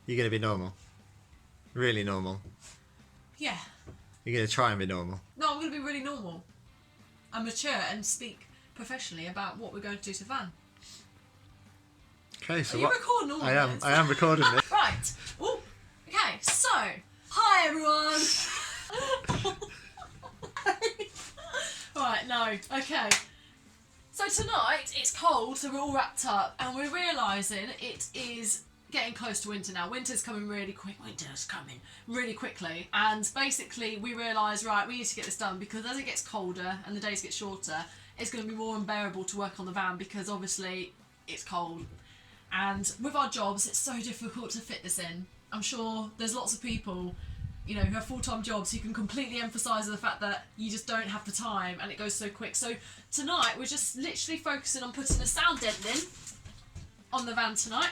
You're going to be normal. Really normal. Yeah. You're going to try and be normal. No, I'm going to be really normal. I'm mature and speak professionally about what we're going to do to the van. Okay, so Are you recording all of this? I am recording this. Right. Ooh. Okay, so, hi everyone. Right, no, okay. So tonight, it's cold, so we're all wrapped up, and we're realising it is getting close to winter now. Winter's coming really quick. Winter's coming really quickly, and basically we realise, right, we need to get this done, because as it gets colder and the days get shorter, it's going to be more unbearable to work on the van, because obviously it's cold. And with our jobs, it's so difficult to fit this in. I'm sure there's lots of people, you know, who have full-time jobs who can completely emphasise the fact that you just don't have the time and it goes so quick. So tonight we're just literally focusing on putting a sound deadening on the van tonight.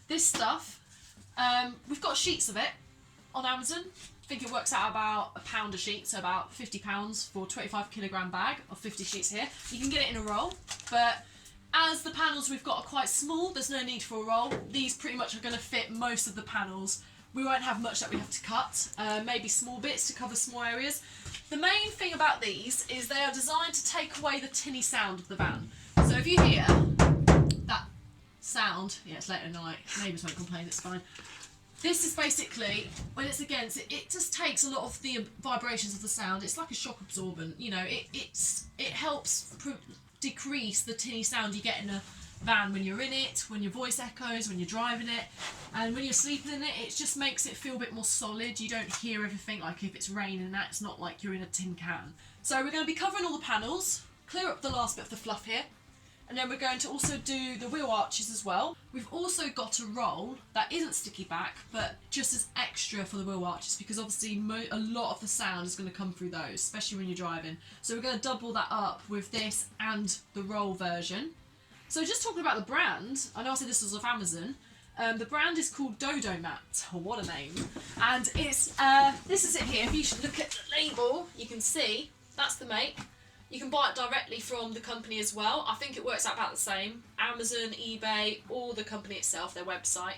This stuff, we've got sheets of it on Amazon. I think it works out about £1 a sheet, so about £50 for a 25kg bag of 50 sheets here. You can get it in a roll, but as the panels we've got are quite small, there's no need for a roll. These pretty much are going to fit most of the panels. We won't have much that we have to cut, maybe small bits to cover small areas. The main thing about these is they are designed to take away the tinny sound of the van. So if you hear that sound, yeah, it's late at night, neighbours won't complain, it's fine. This is basically, when it's against it, it just takes a lot of the vibrations of the sound. It's like a shock absorbent, you know, it helps decrease the tinny sound you get in a van when you're in it, when your voice echoes, when you're driving it, and when you're sleeping in it, it just makes it feel a bit more solid. You don't hear everything, like if it's raining and that, it's not like you're in a tin can. So we're going to be covering all the panels, clear up the last bit of the fluff here, and then we're going to also do the wheel arches as well. We've also got a roll that isn't sticky back, but just as extra for the wheel arches, because obviously a lot of the sound is going to come through those, especially when you're driving. So we're going to double that up with this and the roll version. So just talking about the brand, I know I said this was off Amazon. The brand is called Dodo Mat. Oh, what a name. And it's, this is it here. If you should look at the label, you can see that's the make. You can buy it directly from the company as well. I think it works out about the same. Amazon, eBay, or the company itself, their website.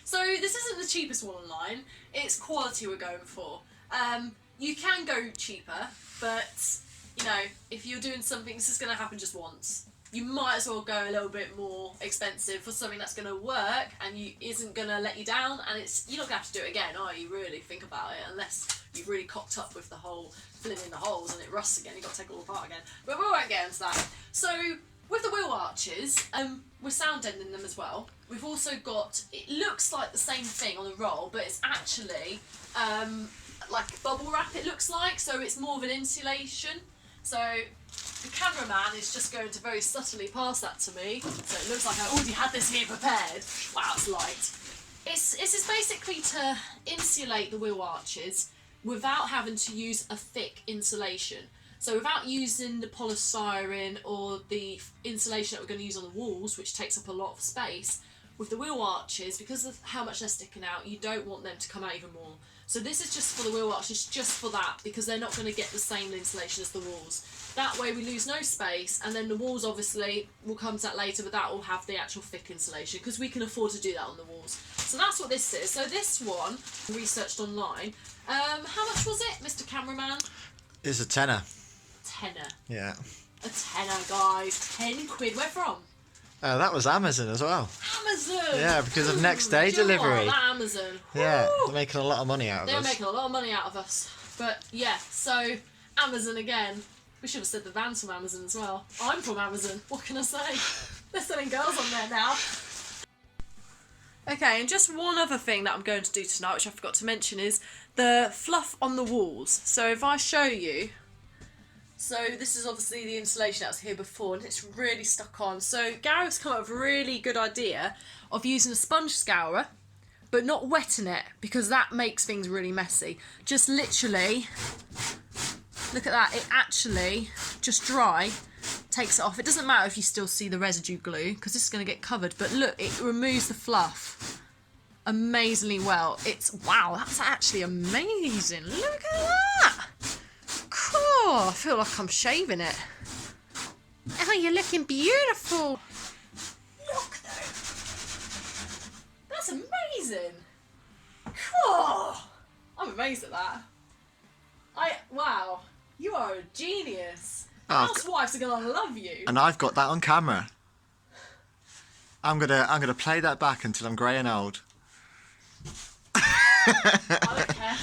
So this isn't the cheapest one online. It's quality we're going for. You can go cheaper, but, you know, if you're doing something, this is going to happen just once. You might as well go a little bit more expensive for something that's going to work and isn't going to let you down, and you're not going to have to do it again, are you? Really think about it, unless you've really cocked up with the whole filling in the holes and it rusts again, you've got to take it all apart again. But we won't get into that. So with the wheel arches, we're sound deadening them as well. We've also got, it looks like the same thing on the roll, but it's actually like bubble wrap, it looks like, so it's more of an insulation. So the cameraman is just going to very subtly pass that to me, so it looks like I already had this here prepared. Wow, it's light. This is basically to insulate the wheel arches without having to use a thick insulation. So without using the polystyrene or the insulation that we're going to use on the walls, which takes up a lot of space, with the wheel arches, because of how much they're sticking out, you don't want them to come out even more. So this is just for the wheel arches, just for that, because they're not going to get the same insulation as the walls. That way we lose no space, and then the walls obviously, we'll come to that later, but that will have the actual thick insulation, because we can afford to do that on the walls. So that's what this is. So this one, researched online. How much was it, Mr. Cameraman? It's a tenner. Tenner. Yeah. A tenner, guys. 10 quid. Where from? That was Amazon as well. Amazon! Yeah, because of next day delivery. Amazon. Yeah, Woo! they're making a lot of money out of us. They're making a lot of money out of us. But yeah, so Amazon again. We should have said the van's from Amazon as well. I'm from Amazon. What can I say? They're selling girls on there now. Okay, and just one other thing that I'm going to do tonight, which I forgot to mention, is the fluff on the walls. So if I show you, so this is obviously the insulation that was here before, and it's really stuck on. So Gary's come up with a really good idea of using a sponge scourer, but not wetting it, because that makes things really messy. Just literally, look at that, it actually, just dry, takes it off. It doesn't matter if you still see the residue glue, because this is going to get covered, but look, it removes the fluff amazingly well. Wow, that's actually amazing. Look at that. Cool. I feel like I'm shaving it. Oh, you're looking beautiful. Look though. That's amazing. amazing. Oh, I'm amazed at that. Wow, you are a genius. Housewives are gonna love you. And I've got that on camera. I'm gonna play that back until I'm grey and old. I don't care.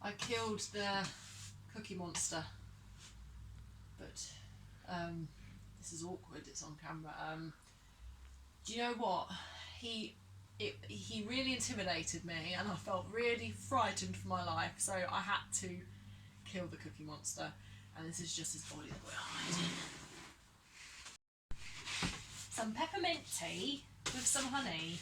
I killed the cookie monster, but this is awkward, it's on camera. Do you know what? He really intimidated me and I felt really frightened for my life, so I had to kill the cookie monster, and this is just his body that we're hiding. Some peppermint tea with some honey.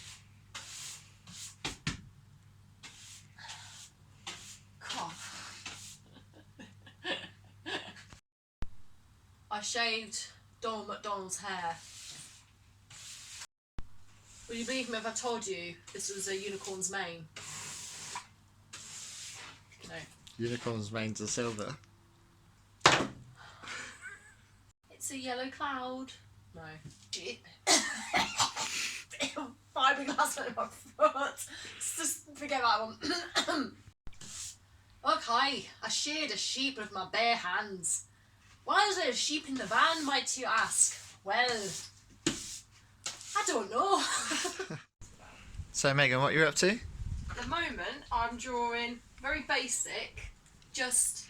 I shaved Donald McDonald's hair. Would you believe me if I told you this was a unicorn's mane? No. Unicorn's manes are silver. It's a yellow cloud. No. Fiberglass on my foot. Just forget that one. Okay, I sheared a sheep with my bare hands. Why is there a sheep in the van, might you ask? Well, I don't know. So Megan, what are you up to? At the moment, I'm drawing very basic, just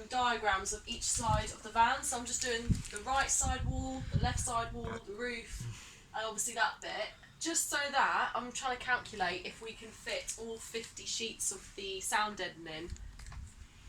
diagrams of each side of the van. So I'm just doing the right side wall, the left side wall, the roof, and obviously that bit. Just so that I'm trying to calculate if we can fit all 50 sheets of the sound deadening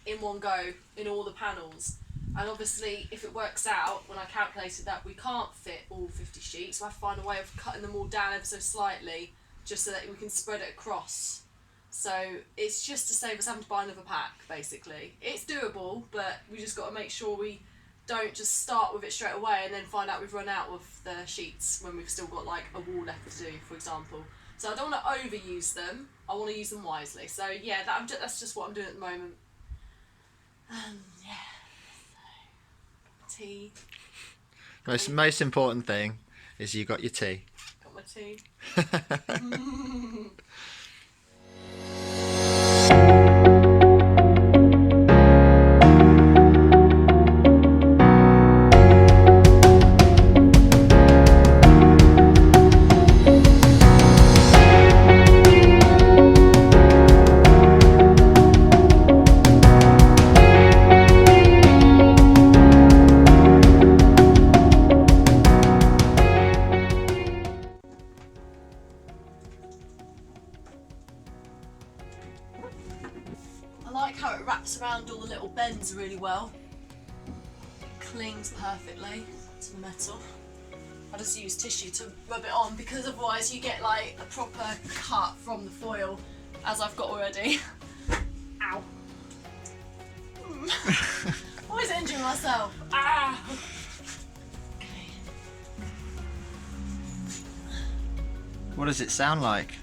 in one go in all the panels. And obviously, if it works out, when I calculated that we can't fit all 50 sheets, so I have to find a way of cutting them all down ever so slightly, just so that we can spread it across. So it's just to save us having to buy another pack, basically. It's doable, but we just got to make sure we don't just start with it straight away and then find out we've run out of the sheets when we've still got like a wall left to do, for example. So I don't want to overuse them. I want to use them wisely. So yeah, that's just what I'm doing at the moment. Yeah. Tea. Most important thing is you got your tea. Got my tea. I like how it wraps around all the little bends really well. Clings perfectly to the metal. I just use tissue to rub it on because otherwise you get like a proper cut from the foil, as I've got already. Ow. Always injuring myself. Ah. Okay. What does it sound like?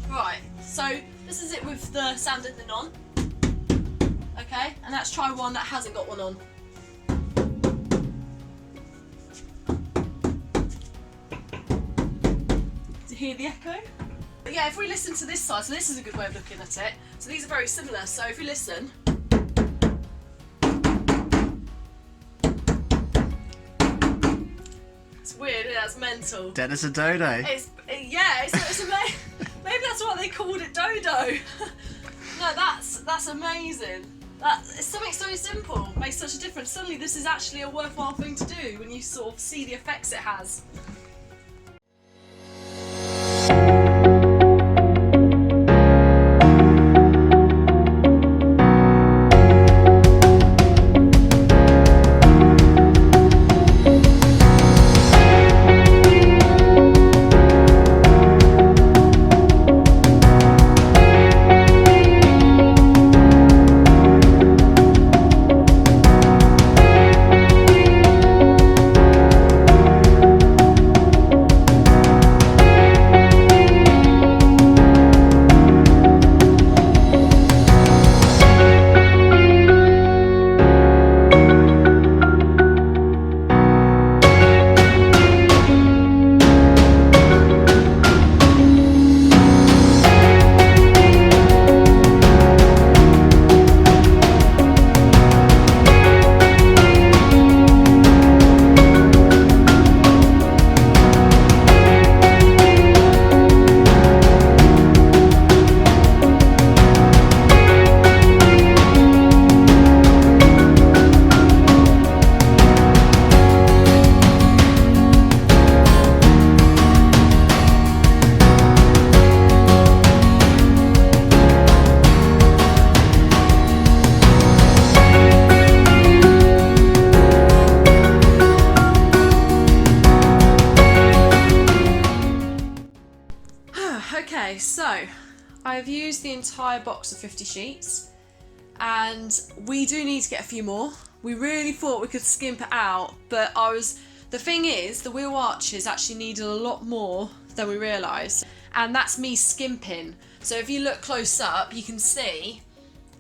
Right, so this is it with the sound deadening on. Okay, and let's try one that hasn't got one on. Do you hear the echo? But yeah, if we listen to this side, so this is a good way of looking at it. So these are very similar, so if we listen. It's weird, that's mental. Dead as a dodo. It's amazing. Maybe that's why they called it Dodo. No, that's amazing. It's something so simple makes such a difference. Suddenly this is actually a worthwhile thing to do when you sort of see the effects it has. I've used the entire box of 50 sheets, and we do need to get a few more. We really thought we could skimp it out, but the thing is, the wheel arches actually needed a lot more than we realised, and that's me skimping. So if you look close up, you can see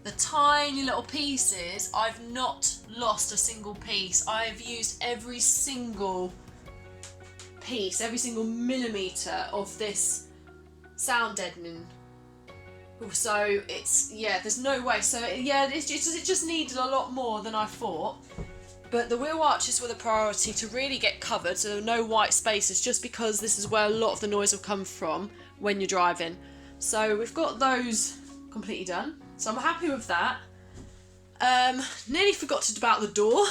the tiny little pieces. I've not lost a single piece. I've used every single piece, every single millimetre of this sound deadening. So it's, yeah, there's no way. So yeah, it just needed a lot more than I thought. But the wheel arches were the priority to really get covered, so there were no white spaces, just because this is where a lot of the noise will come from when you're driving. So we've got those completely done. So I'm happy with that. Nearly forgot about the door.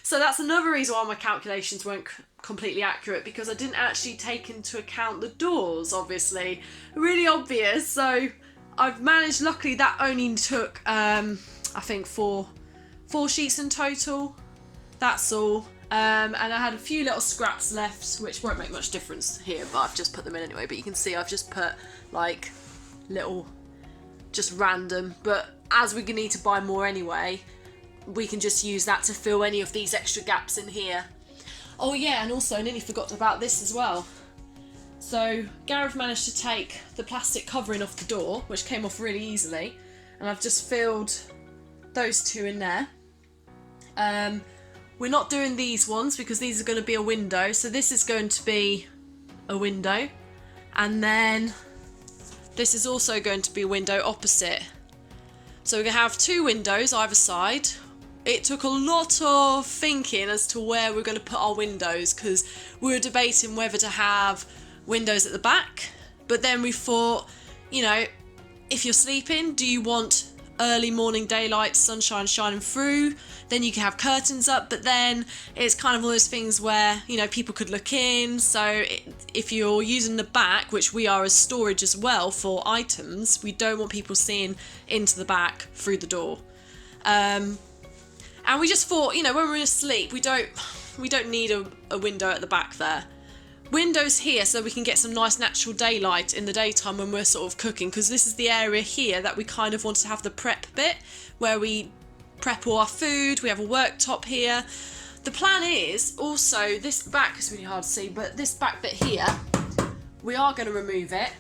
So that's another reason why my calculations weren't completely accurate, because I didn't actually take into account the doors, obviously. Really obvious. So I've managed, luckily that only took, I think four sheets in total. That's all. And I had a few little scraps left, which won't make much difference here, but I've just put them in anyway. But you can see I've just put like little, just random, but as we're gonna need to buy more anyway, we can just use that to fill any of these extra gaps in here. Oh yeah, and also I nearly forgot about this as well. So Gareth managed to take the plastic covering off the door, which came off really easily, and I've just filled those two in there. We're not doing these ones because these are going to be a window, so this is going to be a window, and then this is also going to be a window opposite. So we're going to have two windows either side. It took a lot of thinking as to where we're going to put our windows, because we were debating whether to have windows at the back, but then we thought, you know, if you're sleeping, do you want early morning daylight, sunshine shining through? Then you can have curtains up, but then it's kind of one of those things where, you know, people could look in. So if you're using the back, which we are as storage as well for items, we don't want people seeing into the back through the door. And we just thought, you know, when we're asleep, we don't need a window at the back there. Windows here so we can get some nice natural daylight in the daytime when we're sort of cooking, because this is the area here that we kind of want to have the prep bit where we prep all our food. We have a worktop here. The plan is also, this back is really hard to see, but this back bit here, we are going to remove it,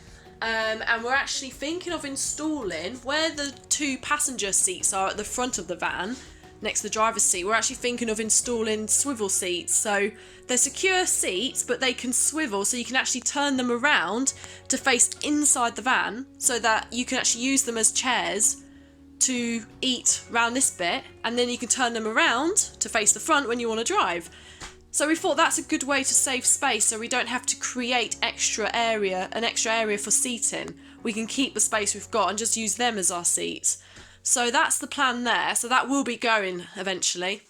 and we're actually thinking of installing where the two passenger seats are at the front of the van next to the driver's seat. We're actually thinking of installing swivel seats. So they're secure seats, but they can swivel, so you can actually turn them around to face inside the van, so that you can actually use them as chairs to eat around this bit, and then you can turn them around to face the front when you want to drive. So we thought that's a good way to save space, so we don't have to create an extra area for seating. We can keep the space we've got and just use them as our seats. So that's the plan there. So that will be going eventually.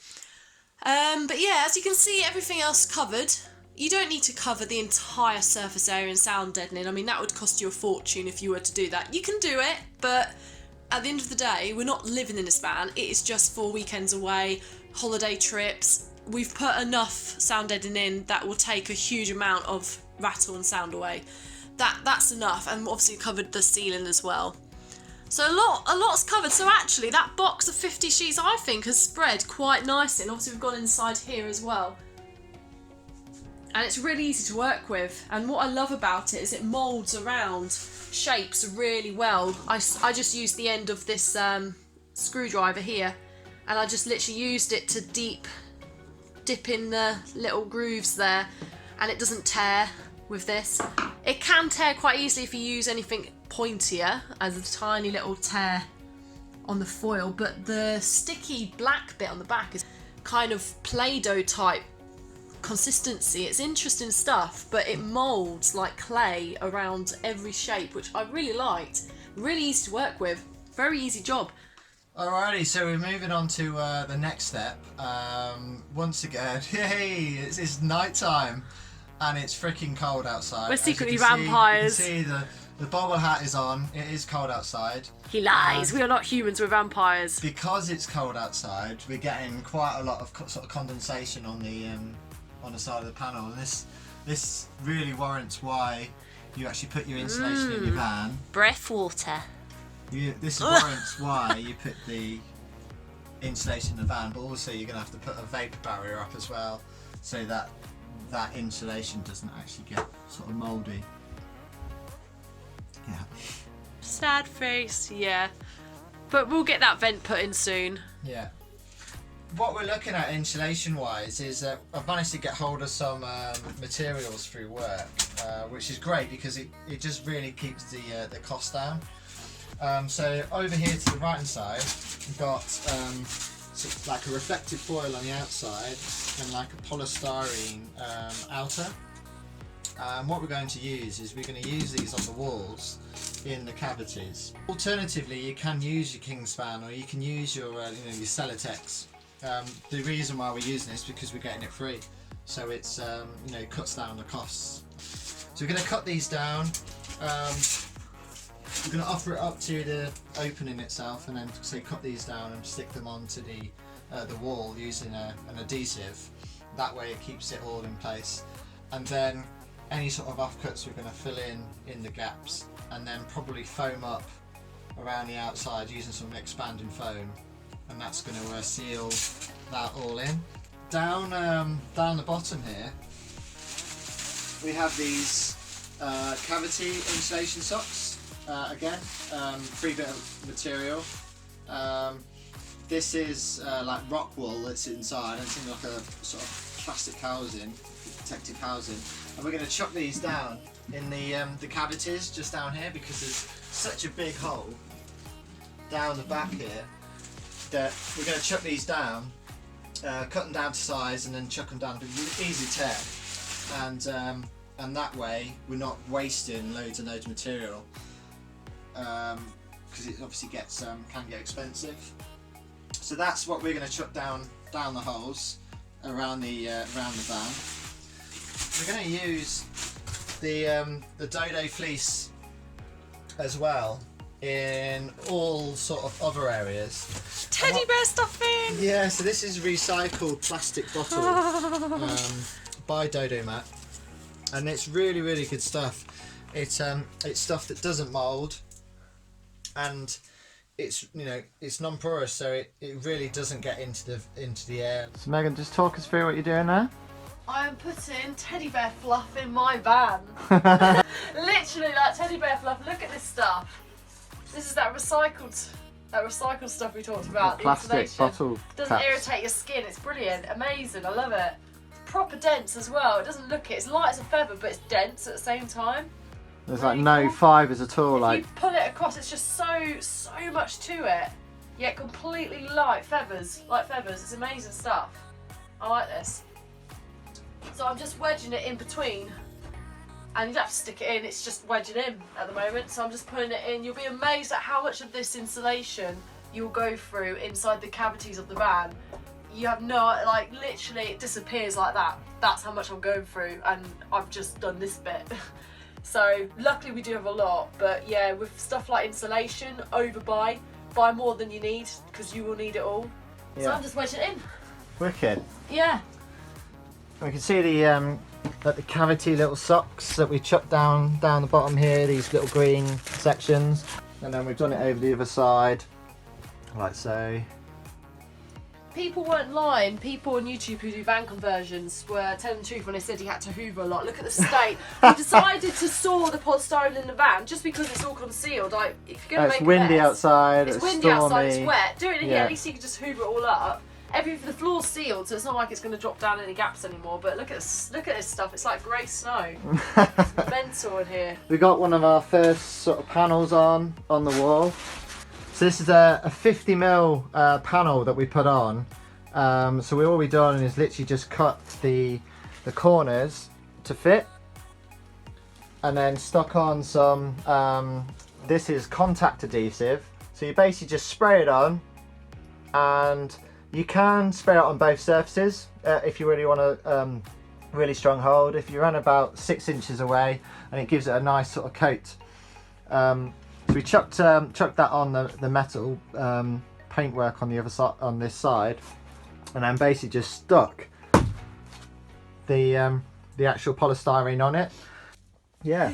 But yeah, as you can see, everything else covered. You don't need to cover the entire surface area in sound deadening. I mean, that would cost you a fortune if you were to do that. You can do it, but at the end of the day, we're not living in this van. It is just for weekends away, holiday trips. We've put enough sound deadening in that will take a huge amount of rattle and sound away. That's enough, and obviously covered the ceiling as well. So a lot's covered. So actually that box of 50 sheets, I think, has spread quite nicely. And obviously we've gone inside here as well. And it's really easy to work with. And what I love about it is it moulds around shapes really well. I just used the end of this screwdriver here, and I just literally used it to dip in the little grooves there, and it doesn't tear with this. It can tear quite easily if you use anything pointier, as a tiny little tear on the foil, but the sticky black bit on the back is kind of Play-Doh type consistency. It's interesting stuff, but it moulds like clay around every shape, which I really liked. Really easy to work with, very easy job. Alrighty, so we're moving on to the next step. Once again, yay, it's night time and it's freaking cold outside. We're secretly vampires. You can see the bobble hat is on. It is cold outside. He lies. We are not humans, we're vampires. Because it's cold outside, we're getting quite a lot of sort of condensation on the side of the panel, and this really warrants why you actually put your insulation in your van. Breath water. This warrants why you put the insulation in the van, but also you're going to have to put a vapour barrier up as well, so that that insulation doesn't actually get sort of mouldy. Yeah. Sad face, yeah. But we'll get that vent put in soon. Yeah. What we're looking at insulation wise is I've managed to get hold of some materials through work, which is great because it just really keeps the cost down. So over here to the right hand side, we've got like a reflective foil on the outside and like a polystyrene outer. What we're going to use is we're going to use these on the walls in the cavities. Alternatively, you can use your Kingspan or you can use your your Celotex. The reason why we're using this is because we're getting it free, so it's cuts down the costs. So we're going to cut these down. We're going to offer it up to the opening itself, and then cut these down and stick them onto the wall using an adhesive. That way it keeps it all in place. And then any sort of offcuts we're going to fill in the gaps, and then probably foam up around the outside using some expanding foam, and that's going to seal that all in. Down the bottom here we have these cavity insulation socks. Again, free bit of material. This is like rock wool that's inside, and it's in like a sort of plastic housing, protective housing, and we're going to chuck these down in the cavities just down here, because there's such a big hole down the back here that we're going to chuck these down, cut them down to size, and then chuck them down to easy tear, and that way we're not wasting loads and loads of material, because it obviously can get expensive. So that's what we're going to chuck down the holes around the van. We're going to use the Dodo fleece as well in all sort of other areas. Teddy bear stuffing! Yeah, so this is recycled plastic bottle by Dodomat, and it's really, really good stuff. It's stuff that doesn't mould, and it's it's non-porous, so it really doesn't get into the air. So Megan, just talk us through what you're doing there. I am putting teddy bear fluff in my van. Literally like teddy bear fluff. Look at this stuff. This is that recycled stuff we talked about. The plastic bottle doesn't caps. irritate your skin. It's brilliant, amazing. I love it. Proper dense as well. It doesn't look it. It's light as a feather, but it's dense at the same time. There's really like no cool. fibres at all. If like you pull it across, it's just so much to it. Yet completely light feathers, like feathers. It's amazing stuff. I like this. So I'm just wedging it in between, and you don't have to stick it in, it's just wedging in at the moment. So I'm just putting it in. You'll be amazed at how much of this insulation you'll go through inside the cavities of the van. You have no, literally it disappears like that. That's how much I'm going through, and I've just done this bit. So luckily we do have a lot, but yeah, with stuff like insulation, buy more than you need, because you will need it all. Yeah. So I'm just wedging it in. Wicked. Yeah. We can see the cavity little socks that we chucked down the bottom here, these little green sections, and then we've done it over the other side, like so. People weren't lying. People on YouTube who do van conversions were telling the truth when they said he had to hoover a lot. Look at the state. We decided to store the polystyrene in the van just because it's all concealed. Like, if you're going to make It's windy a mess, outside, it's windy stormy. outside, it's wet. Do it in here, Yeah. at least you can just hoover it all up. The floor's sealed, so it's not like it's going to drop down any gaps anymore. But look at this stuff. It's like grey snow. It's mental in here. We got one of our first sort of panels on the wall. So this is a 50mm panel that we put on. So all we've done is literally just cut the corners to fit, and then stuck on some. This is contact adhesive. So you basically just spray it on, and you can spray it on both surfaces if you really want a really strong hold. If you're on about 6 inches away, and it gives it a nice sort of coat. So we chucked that on the metal paintwork on the other side, on this side, and then basically just stuck the actual polystyrene on it. Yeah.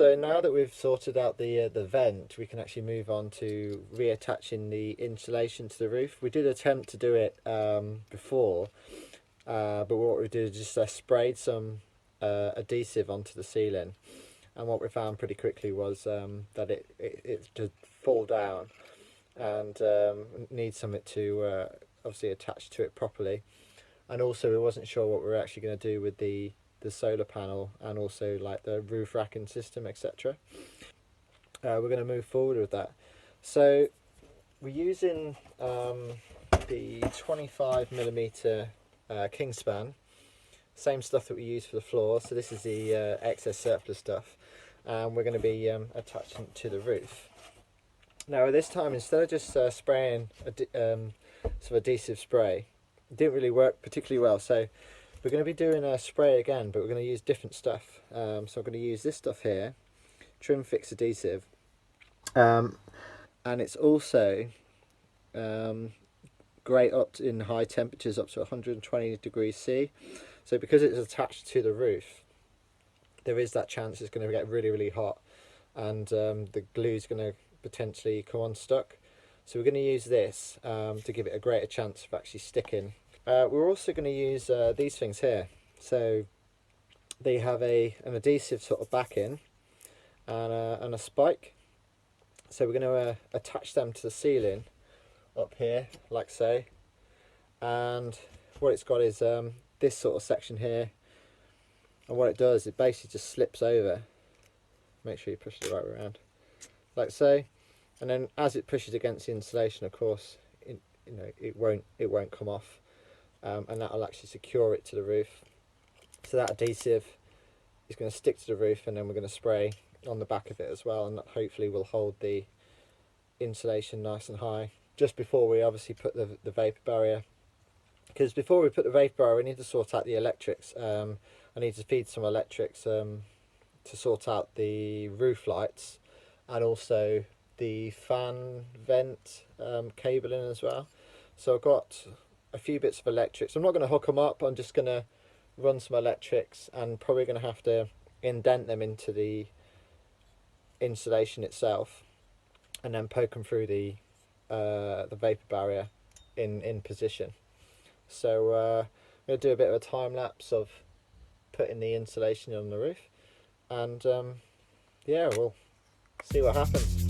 So now that we've sorted out the vent, we can actually move on to reattaching the insulation to the roof. We did attempt to do it before, but what we did is just sprayed some adhesive onto the ceiling, and what we found pretty quickly was that it did fall down and needs something to obviously attach to it properly. And also we wasn't sure what we were actually going to do with the solar panel and also like the roof racking system, etc. We're going to move forward with that. So we're using the 25mm Kingspan, same stuff that we use for the floor. So this is the excess surplus stuff, and we're going to be attaching it to the roof. Now this time, instead of just spraying some adhesive spray, it didn't really work particularly well. So we're going to be doing a spray again, but we're going to use different stuff. So I'm going to use this stuff here, Trim Fix adhesive, and it's also great in high temperatures up to 120 degrees C. So because it's attached to the roof, there is that chance it's going to get really hot, and the glue is going to potentially come unstuck. So we're going to use this to give it a greater chance of actually sticking. We're also going to use these things here. So they have an adhesive sort of backing and a spike. So we're going to attach them to the ceiling up here, like so. And what it's got is this sort of section here. And what it does, it basically just slips over. Make sure you push it the right way around, like so. And then as it pushes against the insulation, of course, it won't come off. And that will actually secure it to the roof. So that adhesive is going to stick to the roof, and then we're going to spray on the back of it as well, and that hopefully will hold the insulation nice and high. Just before we obviously put the vapor barrier, because before we put the vapor barrier we need to sort out the electrics. I need to feed some electrics to sort out the roof lights, and also the fan vent cabling as well. So I've got a few bits of electrics. I'm not going to hook them up, I'm just going to run some electrics, and probably going to have to indent them into the insulation itself, and then poke them through the vapor barrier in position. So I'm going to do a bit of a time lapse of putting the insulation on the roof, and yeah, we'll see what happens.